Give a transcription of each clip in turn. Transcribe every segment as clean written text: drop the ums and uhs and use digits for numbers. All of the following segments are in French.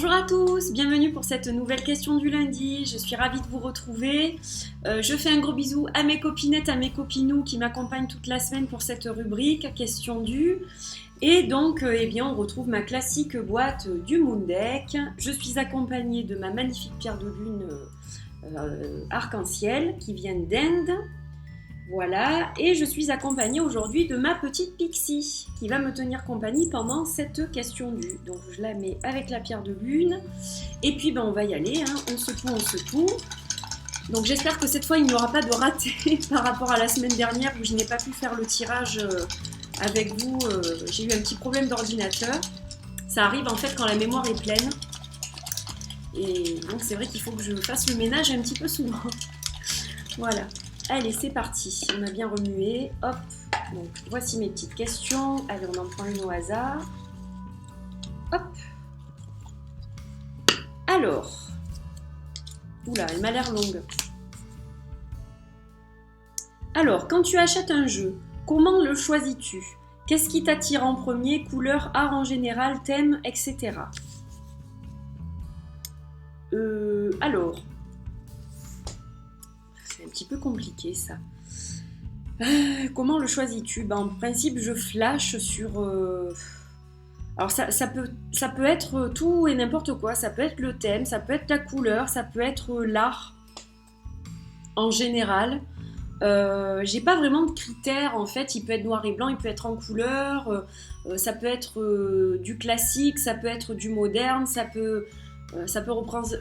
Bonjour à tous, bienvenue pour cette nouvelle question du lundi, je suis ravie de vous retrouver. Je fais un gros bisou à mes copinettes, à mes copinous qui m'accompagnent toute la semaine pour cette rubrique, question du. Et donc, on retrouve ma classique boîte du Moon Deck. Je suis accompagnée de ma magnifique pierre de lune arc-en-ciel qui vient d'Inde. Voilà, et je suis accompagnée aujourd'hui de ma petite Pixie qui va me tenir compagnie pendant cette question du. Donc je la mets avec la pierre de lune et puis on va y aller, on secoue. Donc j'espère que cette fois il n'y aura pas de raté par rapport à la semaine dernière où je n'ai pas pu faire le tirage avec vous. J'ai eu un petit problème d'ordinateur. Ça arrive en fait quand la mémoire est pleine. Et donc c'est vrai qu'il faut que je fasse le ménage un petit peu souvent. Voilà. Allez, c'est parti. On a bien remué. Hop. Donc, voici mes petites questions. Allez, on en prend une au hasard. Hop. Alors. Oula, elle m'a l'air longue. Alors, quand tu achètes un jeu, comment le choisis-tu? Qu'est-ce qui t'attire en premier? Couleur, art en général, thème, etc. Alors... C'est un petit peu compliqué ça. Comment le choisis-tu? En principe, je flash sur... Alors ça peut être tout et n'importe quoi. Ça peut être le thème, ça peut être la couleur, ça peut être l'art en général. J'ai pas vraiment de critères en fait. Il peut être noir et blanc, il peut être en couleur. Ça peut être du classique, ça peut être du moderne, ça peut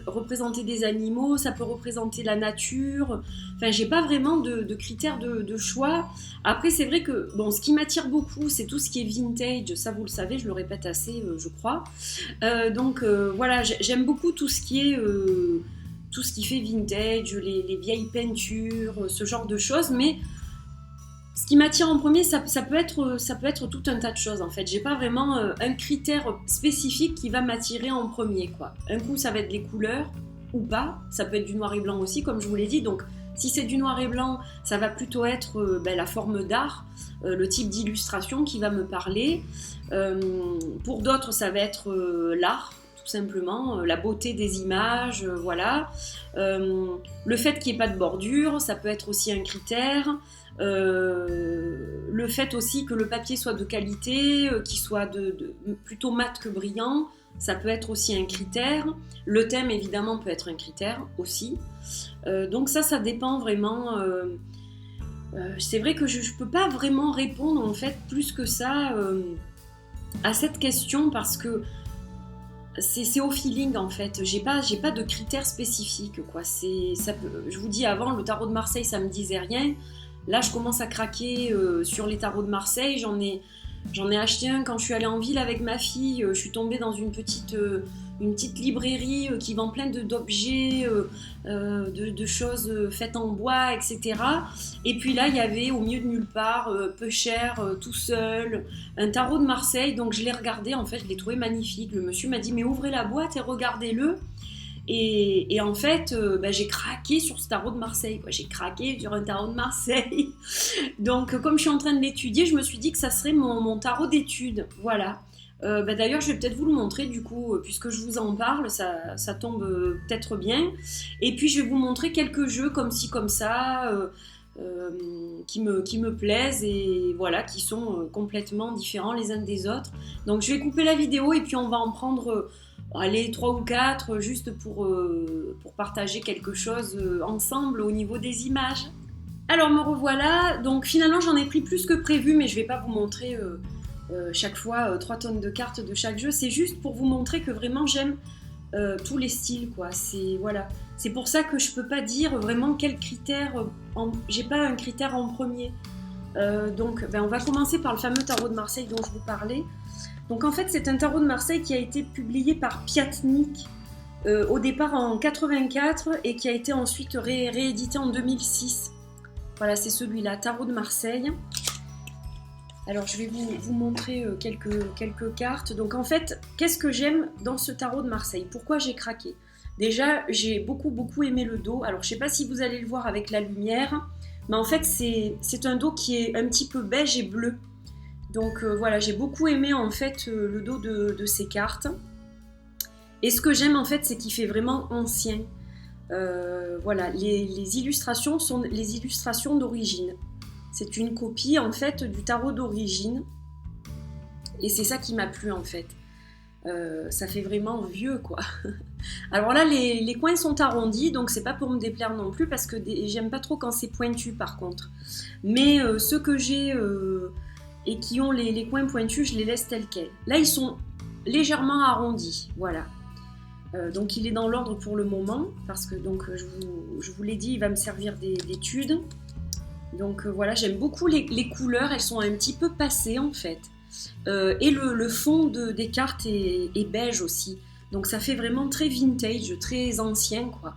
représenter des animaux, ça peut représenter la nature. Enfin, j'ai pas vraiment de critères de choix. Après, c'est vrai que ce qui m'attire beaucoup, c'est tout ce qui est vintage. Ça, vous le savez, je le répète assez, je crois. Voilà, j'aime beaucoup tout ce qui fait vintage, les vieilles peintures, ce genre de choses. Mais ce qui m'attire en premier, ça peut être tout un tas de choses en fait. J'ai pas vraiment un critère spécifique qui va m'attirer en premier, quoi. Un coup, ça va être les couleurs ou pas. Ça peut être du noir et blanc aussi, comme je vous l'ai dit. Donc, si c'est du noir et blanc, ça va plutôt être la forme d'art, le type d'illustration qui va me parler. Pour d'autres, ça va être l'art. Tout simplement, la beauté des images, voilà. Le fait qu'il n'y ait pas de bordure, ça peut être aussi un critère. Le fait aussi que le papier soit de qualité, qu'il soit plutôt mat que brillant, ça peut être aussi un critère. Le thème, évidemment, peut être un critère aussi. Donc ça dépend vraiment. C'est vrai que je ne peux pas vraiment répondre, en fait, plus que ça à cette question parce que c'est au feeling en fait, j'ai pas de critères spécifiques quoi. Je vous dis avant, le tarot de Marseille ça me disait rien. Là je commence à craquer sur les tarots de Marseille, j'en ai acheté un quand je suis allée en ville avec ma fille, je suis tombée dans une petite librairie qui vend plein d'objets, de choses faites en bois, etc. Et puis là, il y avait au milieu de nulle part, peu cher, tout seul, un tarot de Marseille. Donc je l'ai regardé, en fait, je l'ai trouvé magnifique. Le monsieur m'a dit, mais ouvrez la boîte et regardez-le. Et en fait, j'ai craqué sur ce tarot de Marseille, quoi. J'ai craqué sur un tarot de Marseille. Donc comme je suis en train de l'étudier, je me suis dit que ça serait mon tarot d'études. Voilà. D'ailleurs, je vais peut-être vous le montrer du coup, puisque je vous en parle, ça tombe peut-être bien. Et puis, je vais vous montrer quelques jeux comme ci, comme ça, qui me plaisent et voilà, qui sont complètement différents les uns des autres. Donc, je vais couper la vidéo et puis on va en prendre, 3 ou 4, juste pour partager quelque chose ensemble au niveau des images. Alors, me revoilà. Donc, finalement, j'en ai pris plus que prévu, mais je ne vais pas vous montrer... chaque fois 3 tonnes de cartes de chaque jeu, c'est juste pour vous montrer que vraiment j'aime tous les styles quoi. C'est pour ça que je peux pas dire vraiment quel critère, j'ai pas un critère en premier. Donc on va commencer par le fameux tarot de Marseille dont je vous parlais. Donc en fait c'est un tarot de Marseille qui a été publié par Piatnik au départ en 84 et qui a été ensuite réédité en 2006. Voilà, c'est celui-là, tarot de Marseille. Alors je vais vous montrer quelques cartes. Donc en fait, qu'est-ce que j'aime dans ce tarot de Marseille? Pourquoi j'ai craqué? Déjà, j'ai beaucoup aimé le dos. Alors je sais pas si vous allez le voir avec la lumière, mais en fait c'est un dos qui est un petit peu beige et bleu. Donc voilà, j'ai beaucoup aimé en fait le dos de ces cartes. Et ce que j'aime en fait, c'est qu'il fait vraiment ancien. Voilà, les illustrations sont les illustrations d'origine. C'est une copie en fait du tarot d'origine. Et c'est ça qui m'a plu en fait. Ça fait vraiment vieux quoi. Alors là les coins sont arrondis, donc c'est pas pour me déplaire non plus, parce que j'aime pas trop quand c'est pointu par contre. Mais ceux que j'ai et qui ont les coins pointus, je les laisse tels quels. Là ils sont légèrement arrondis, voilà. Donc il est dans l'ordre pour le moment, parce que donc, je vous l'ai dit, il va me servir d'étude. Donc voilà, j'aime beaucoup les couleurs, elles sont un petit peu passées en fait. Et le fond des cartes est beige aussi. Donc ça fait vraiment très vintage, très ancien quoi.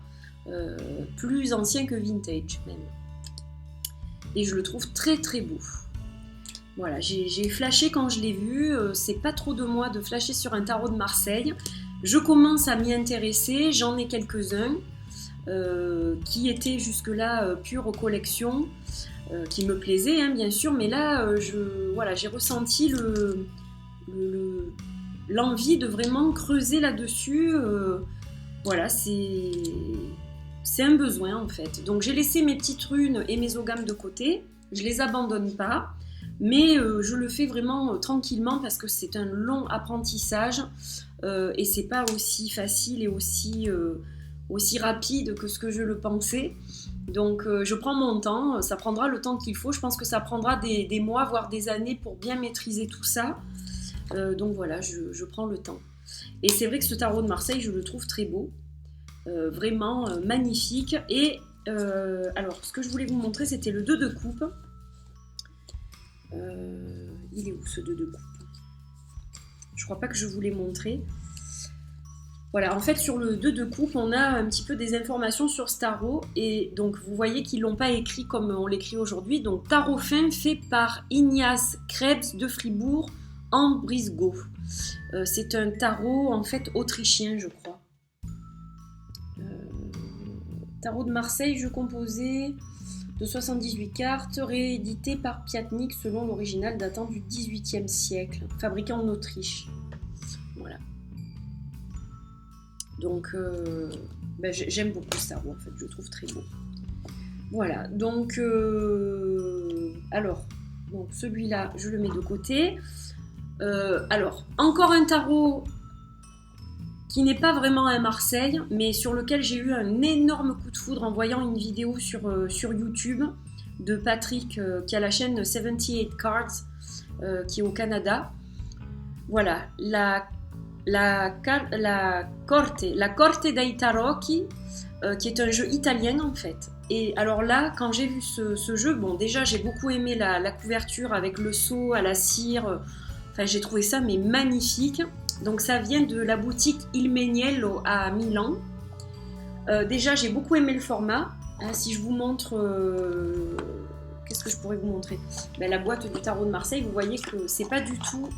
Plus ancien que vintage même. Et je le trouve très très beau. Voilà, j'ai flashé quand je l'ai vu. C'est pas trop de moi de flasher sur un tarot de Marseille. Je commence à m'y intéresser, j'en ai quelques-uns qui étaient jusque-là pure collection. Qui me plaisait hein, bien sûr, mais là voilà, j'ai ressenti l'envie de vraiment creuser là-dessus. Voilà, c'est un besoin en fait. Donc j'ai laissé mes petites runes et mes ogames de côté, je les abandonne pas, mais je le fais vraiment tranquillement parce que c'est un long apprentissage et c'est pas aussi facile et aussi rapide que ce que je le pensais. Donc je prends mon temps, ça prendra le temps qu'il faut, je pense que ça prendra des mois, voire des années pour bien maîtriser tout ça. Donc voilà, je prends le temps. Et c'est vrai que ce tarot de Marseille, je le trouve très beau, vraiment magnifique. Et alors, ce que je voulais vous montrer, c'était le 2 de coupe. Il est où ce 2 de coupe? Je crois pas que je vous l'ai montré. Voilà, en fait, sur le 2 de coupe, on a un petit peu des informations sur ce tarot. Et donc, vous voyez qu'ils ne l'ont pas écrit comme on l'écrit aujourd'hui. Donc, tarot fin fait par Ignace Krebs de Fribourg en Brisgau. C'est un tarot, en fait, autrichien, je crois. Tarot de Marseille, jeu composé de 78 cartes, réédité par Piatnik selon l'original datant du XVIIIe siècle, fabriqué en Autriche. Voilà. Donc, j'aime beaucoup ce tarot, en fait, je le trouve très beau. Voilà, donc, alors, donc celui-là, je le mets de côté. Alors, encore un tarot qui n'est pas vraiment un Marseille, mais sur lequel j'ai eu un énorme coup de foudre en voyant une vidéo sur YouTube de Patrick, qui a la chaîne 78 Cards, qui est au Canada. Voilà, la Corte dei Tarocchi, qui est un jeu italien en fait. Et alors là, quand j'ai vu ce jeu, bon déjà j'ai beaucoup aimé la couverture avec le sceau à la cire, enfin j'ai trouvé ça mais magnifique. Donc ça vient de la boutique Il Meniello à Milan. Déjà j'ai beaucoup aimé le format. Hein, si je vous montre, qu'est-ce que je pourrais vous montrer? La boîte du tarot de Marseille, vous voyez que c'est pas du tout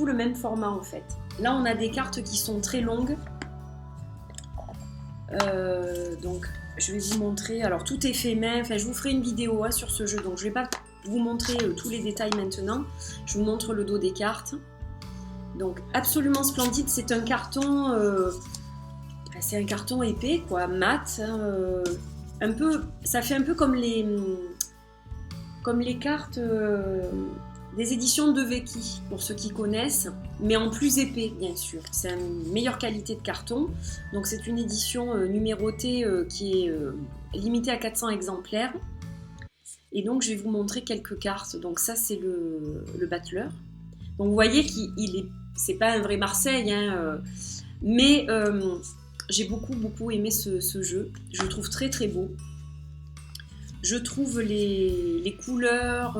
le même format en fait. Là on a des cartes qui sont très longues. Donc je vais vous montrer, alors tout est fait main, enfin je vous ferai une vidéo sur ce jeu, donc je vais pas vous montrer tous les détails maintenant, je vous montre le dos des cartes. Donc absolument splendide, c'est un carton épais quoi, mat, un peu, ça fait un peu comme les cartes des éditions de Vecchi, pour ceux qui connaissent, mais en plus épais bien sûr. C'est une meilleure qualité de carton, donc c'est une édition numérotée qui est limitée à 400 exemplaires. Et donc je vais vous montrer quelques cartes. Donc ça c'est le battleur. Donc vous voyez c'est pas un vrai Marseille, hein, mais j'ai beaucoup aimé ce jeu. Je le trouve très très beau. Je trouve les couleurs,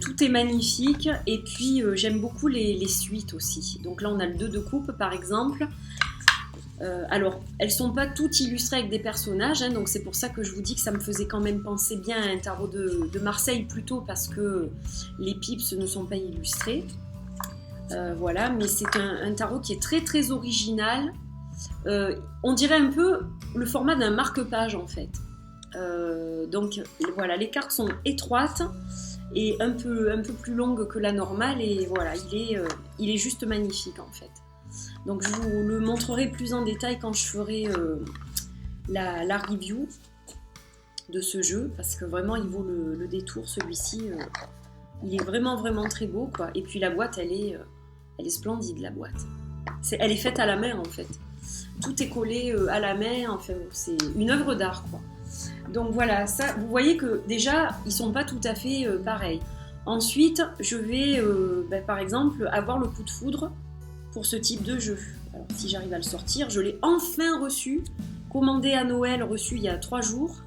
tout est magnifique. Et puis j'aime beaucoup les suites aussi. Donc là on a le 2 de coupe par exemple. Alors, elles sont pas toutes illustrées avec des personnages, hein, donc c'est pour ça que je vous dis que ça me faisait quand même penser bien à un tarot de Marseille plutôt, parce que les pips ne sont pas illustrés. Voilà, mais c'est un tarot qui est très très original. On dirait un peu le format d'un marque-page en fait. Donc voilà, les cartes sont étroites et un peu plus longues que la normale, et voilà, il est juste magnifique en fait. Donc je vous le montrerai plus en détail quand je ferai la review de ce jeu, parce que vraiment il vaut le détour celui-ci. Il est vraiment très beau, quoi. Et puis la boîte, elle est splendide, la boîte. Elle est faite à la main en fait. Tout est collé à la main, enfin c'est une œuvre d'art, quoi. Donc voilà, ça, vous voyez que déjà ils sont pas tout à fait pareils. Ensuite, je vais par exemple avoir le coup de foudre pour ce type de jeu. Alors, si j'arrive à le sortir, je l'ai enfin reçu, commandé à Noël, reçu il y a 3 jours.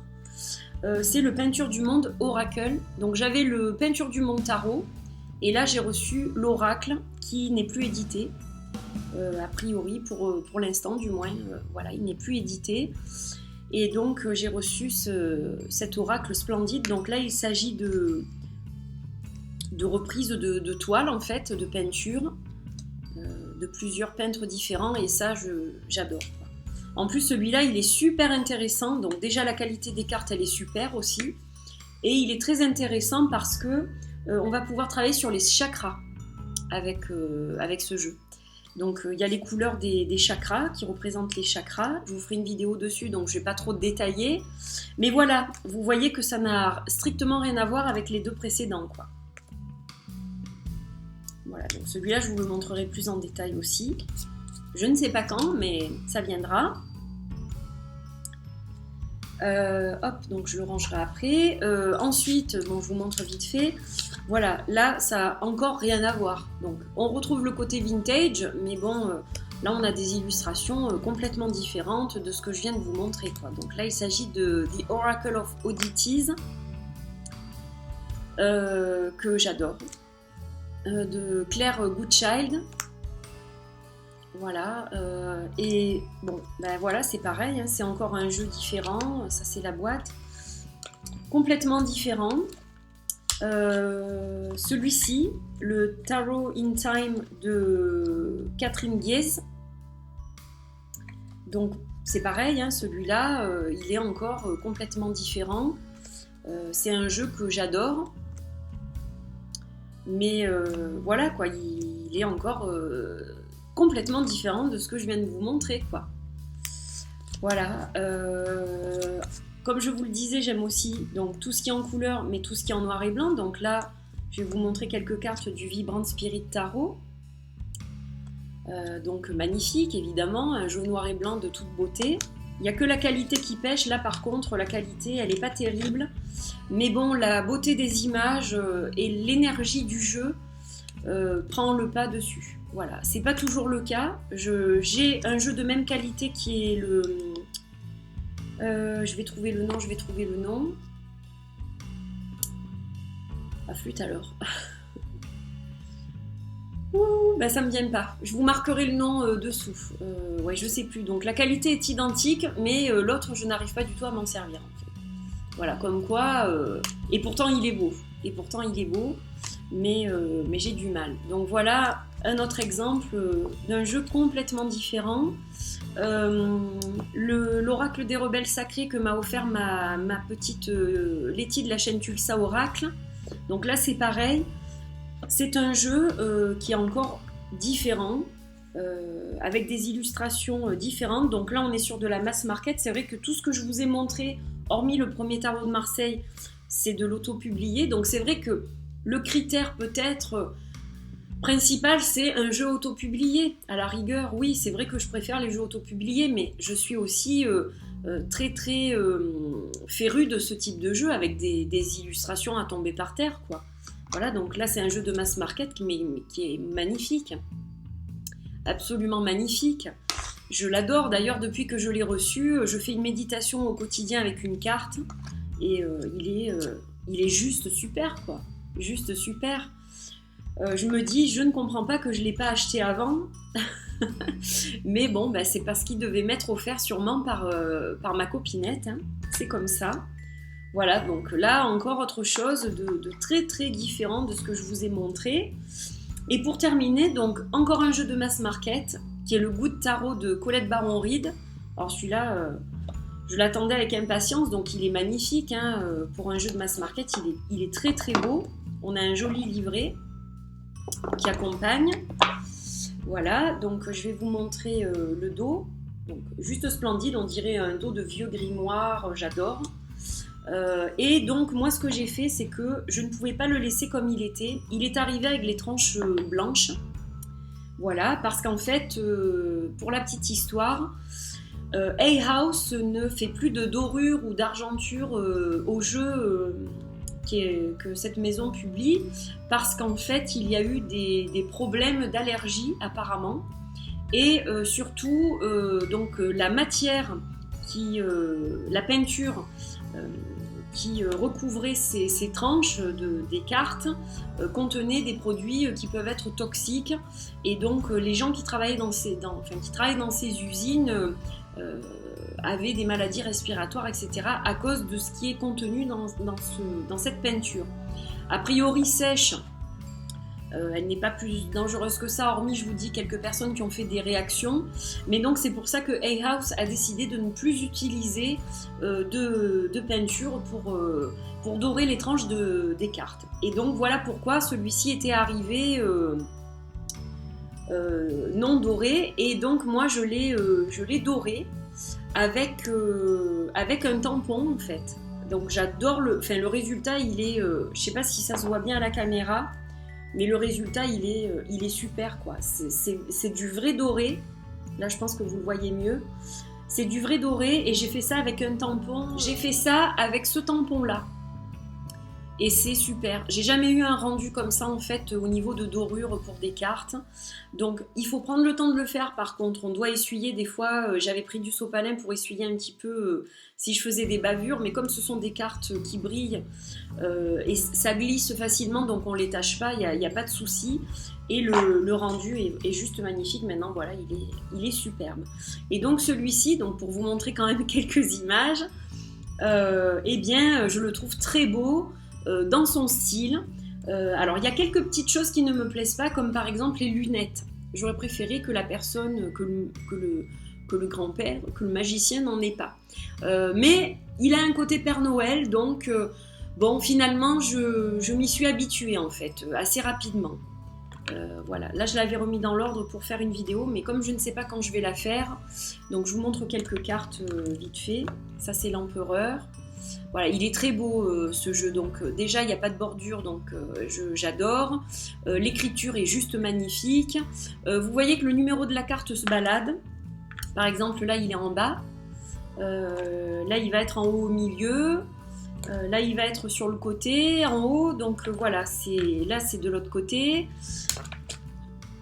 C'est le Peinture du Monde Oracle. Donc j'avais le Peinture du Monde Tarot, et là j'ai reçu l'Oracle qui n'est plus édité, a priori pour l'instant du moins. Voilà, il n'est plus édité. Et donc j'ai reçu cet Oracle splendide. Donc là il s'agit de reprises de toiles en fait, de peinture, de plusieurs peintres différents, et ça j'adore. En plus celui-là il est super intéressant, donc déjà la qualité des cartes elle est super aussi, et il est très intéressant parce que on va pouvoir travailler sur les chakras avec ce jeu. Donc il y a les couleurs des chakras qui représentent les chakras, je vous ferai une vidéo dessus donc je ne vais pas trop détailler, mais voilà, vous voyez que ça n'a strictement rien à voir avec les 2 précédents, quoi. Voilà, donc celui-là je vous le montrerai plus en détail aussi. Je ne sais pas quand, mais ça viendra. Hop, donc je le rangerai après. Ensuite, bon, je vous montre vite fait. Voilà, là, ça a encore rien à voir. Donc, on retrouve le côté vintage, mais bon, là, on a des illustrations complètement différentes de ce que je viens de vous montrer, quoi. Donc là, il s'agit de The Oracle of Oddities, que j'adore, de Claire Goodchild. Voilà, et bon, ben voilà, c'est pareil, hein, c'est encore un jeu différent, ça c'est la boîte, complètement différent. Celui-ci, le Tarot in Time de Catherine Guies, donc c'est pareil, hein, celui-là, il est encore complètement différent. C'est un jeu que j'adore, mais voilà quoi, il est encore complètement différent de ce que je viens de vous montrer, quoi. Voilà. Comme je vous le disais, j'aime aussi donc tout ce qui est en couleur, mais tout ce qui est en noir et blanc. Donc là, je vais vous montrer quelques cartes du Vibrant Spirit Tarot. Donc magnifique, évidemment, un jeu noir et blanc de toute beauté. Il n'y a que la qualité qui pêche. Là, par contre, la qualité, elle n'est pas terrible. Mais bon, la beauté des images et l'énergie du jeu prend le pas dessus. Voilà, c'est pas toujours le cas. J'ai un jeu de même qualité qui est le... je vais trouver le nom. Ah, flûte alors. Ouh, bah ça me vient pas. Je vous marquerai le nom dessous. Ouais, je sais plus. Donc la qualité est identique, mais l'autre, je n'arrive pas du tout à m'en servir, en fait. Voilà, comme quoi... Et pourtant, il est beau. Mais j'ai du mal. Donc voilà un autre exemple d'un jeu complètement différent. L'Oracle des Rebelles Sacrés que m'a offert ma petite Letty de la chaîne Tulsa Oracle. Donc là c'est pareil, c'est un jeu qui est encore différent, avec des illustrations différentes. Donc là on est sur de la mass market. C'est vrai que tout ce que je vous ai montré, hormis le premier tarot de Marseille, c'est de l'auto-publié. Donc c'est vrai que le critère peut-être principal, c'est un jeu auto-publié. À la rigueur, oui, c'est vrai que je préfère les jeux auto-publiés, mais je suis aussi très férue de ce type de jeu avec des illustrations à tomber par terre, quoi. Voilà, donc là c'est un jeu de mass market qui est magnifique, absolument magnifique. Je l'adore d'ailleurs depuis que je l'ai reçu. Je fais une méditation au quotidien avec une carte et il est juste super, quoi. Juste super. Je me dis, je ne comprends pas que je ne l'ai pas acheté avant. Mais bon, bah, c'est parce qu'il devait m'être offert sûrement par ma copinette, hein. C'est comme ça. Voilà, donc là encore autre chose de très différent de ce que je vous ai montré. Et pour terminer, donc encore un jeu de mass market qui est le Good Tarot de Colette Baron-Reid. Alors celui-là, je l'attendais avec impatience, donc il est magnifique, hein. Pour un jeu de mass market, il est très beau. On a un joli livret qui accompagne. Voilà, donc je vais vous montrer le dos. Donc, juste splendide, on dirait un dos de vieux grimoire, j'adore. Et donc moi ce que j'ai fait, c'est que je ne pouvais pas le laisser comme il était. Il est arrivé avec les tranches blanches. Voilà, parce qu'en fait, pour la petite histoire, Hay House ne fait plus de dorure ou d'argenture au jeu que cette maison publie, parce qu'en fait il y a eu des problèmes d'allergie apparemment, et surtout donc la matière la peinture qui recouvrait ces tranches des cartes contenait des produits qui peuvent être toxiques, et donc les gens qui travaillent dans ces usines avaient des maladies respiratoires, etc. à cause de ce qui est contenu dans cette peinture. A priori sèche, elle n'est pas plus dangereuse que ça, hormis, je vous dis, quelques personnes qui ont fait des réactions. Mais donc c'est pour ça que Hay House a décidé de ne plus utiliser de peinture pour dorer les tranches des cartes. Et donc voilà pourquoi celui-ci était arrivé non doré. Et donc moi je l'ai doré avec un tampon en fait. Donc j'adore le résultat, il est, je sais pas si ça se voit bien à la caméra, mais le résultat il est super quoi. C'est du vrai doré. Là je pense que vous le voyez mieux. C'est du vrai doré, et j'ai fait ça avec un tampon. J'ai fait ça avec ce tampon là. Et c'est super. J'ai jamais eu un rendu comme ça en fait au niveau de dorure pour des cartes. Donc il faut prendre le temps de le faire. Par contre, on doit essuyer des fois. J'avais pris du sopalin pour essuyer un petit peu si je faisais des bavures. Mais comme ce sont des cartes qui brillent et ça glisse facilement, donc on les tâche pas. Il n'y a pas de souci. Et le rendu est juste magnifique. Maintenant, voilà, il est superbe. Et donc celui-ci, donc pour vous montrer quand même quelques images, eh bien, je le trouve très beau. Dans son style. Alors il y a quelques petites choses qui ne me plaisent pas, comme par exemple les lunettes. J'aurais préféré que la personne, que le grand-père, que le magicien n'en ait pas. Mais il a un côté Père Noël, donc bon, finalement je m'y suis habituée en fait, assez rapidement. Voilà, là je l'avais remis dans l'ordre pour faire une vidéo, mais comme je ne sais pas quand je vais la faire, donc je vous montre quelques cartes vite fait. Ça c'est l'empereur. Voilà, il est très beau ce jeu, donc déjà il n'y a pas de bordure, donc j'adore. L'écriture est juste magnifique. Vous voyez que le numéro de la carte se balade. Par exemple, là il est en bas. Là il va être en haut au milieu. Là il va être sur le côté, en haut. Donc voilà, là c'est de l'autre côté.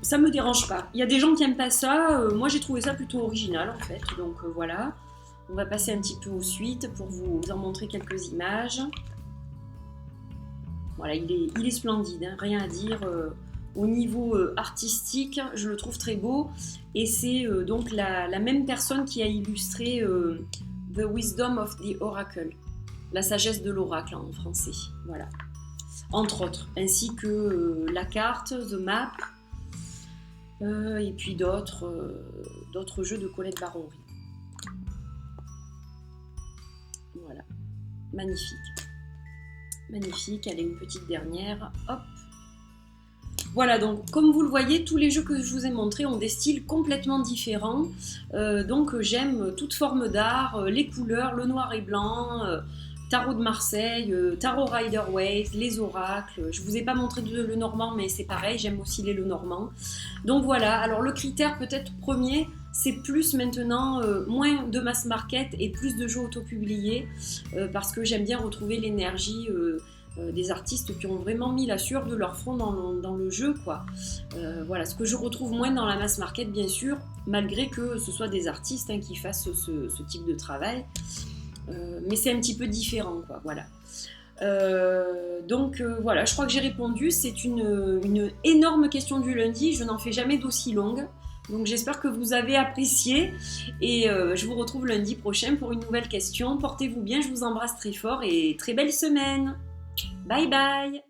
Ça me dérange pas. Il y a des gens qui n'aiment pas ça. Moi j'ai trouvé ça plutôt original en fait. Donc voilà. On va passer un petit peu aux suites pour vous en montrer quelques images. Voilà, il est splendide, hein, rien à dire. Au niveau artistique, je le trouve très beau. Et c'est donc la même personne qui a illustré The Wisdom of the Oracle, la sagesse de l'oracle en français. Voilà, entre autres, ainsi que la carte, The Map, et puis d'autres jeux de Colette Baronry. Voilà, magnifique. Magnifique, elle est une petite dernière. Hop. Voilà, donc comme vous le voyez, tous les jeux que je vous ai montrés ont des styles complètement différents. Donc j'aime toute forme d'art, les couleurs, le noir et blanc, Tarot de Marseille, Tarot Rider-Waite, les oracles. Je vous ai pas montré le normand, mais c'est pareil, j'aime aussi les Lenormand. Donc voilà, alors le critère peut-être premier, c'est plus maintenant, moins de mass market et plus de jeux auto-publiés, parce que j'aime bien retrouver l'énergie des artistes qui ont vraiment mis la sueur de leur front dans le jeu, quoi. Voilà, ce que je retrouve moins dans la mass market, bien sûr, malgré que ce soit des artistes qui fassent ce type de travail. Mais c'est un petit peu différent, quoi, voilà. Donc voilà, je crois que j'ai répondu. C'est une énorme question du lundi, je n'en fais jamais d'aussi longue. Donc j'espère que vous avez apprécié, et je vous retrouve lundi prochain pour une nouvelle question. Portez-vous bien, je vous embrasse très fort et très belle semaine. Bye bye.